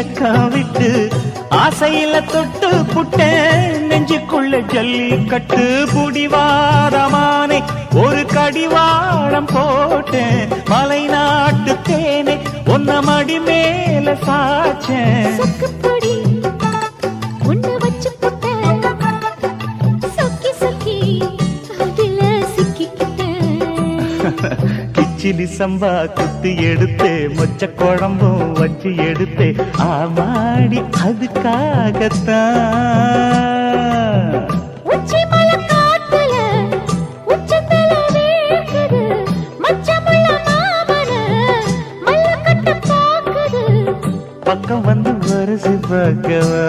வெக்கம் விட்டு ஆசையில தொட்டு புட்டேன் நெஞ்சுக்குள்ள ஜல்லிக்கட்டு புடிவாரமானே ஒரு கடிவாளம் போட்டேன் மலை நாட்டு தேனே ஒன்ன மடி மேல சாச்சேன் சொக்குப்பொடி உன்னை வச்சு புட்டேன் சொக்கி சொக்கி அதில சிக்கிக்கிட்டேன் கிச்சிலி சம்பா குத்தி எடுத்தே மொச்ச குழம்பும் வச்சு எடுத்தே ஆமாடி அதுக்காகத்தான் உச்சி மலை காத்துல உச்சத்தல வேர்க்குது மச்சமுள்ள மாமன மல்ல கட்ட பாக்குது பக்கம் வந்து வருசு பார்க்கவா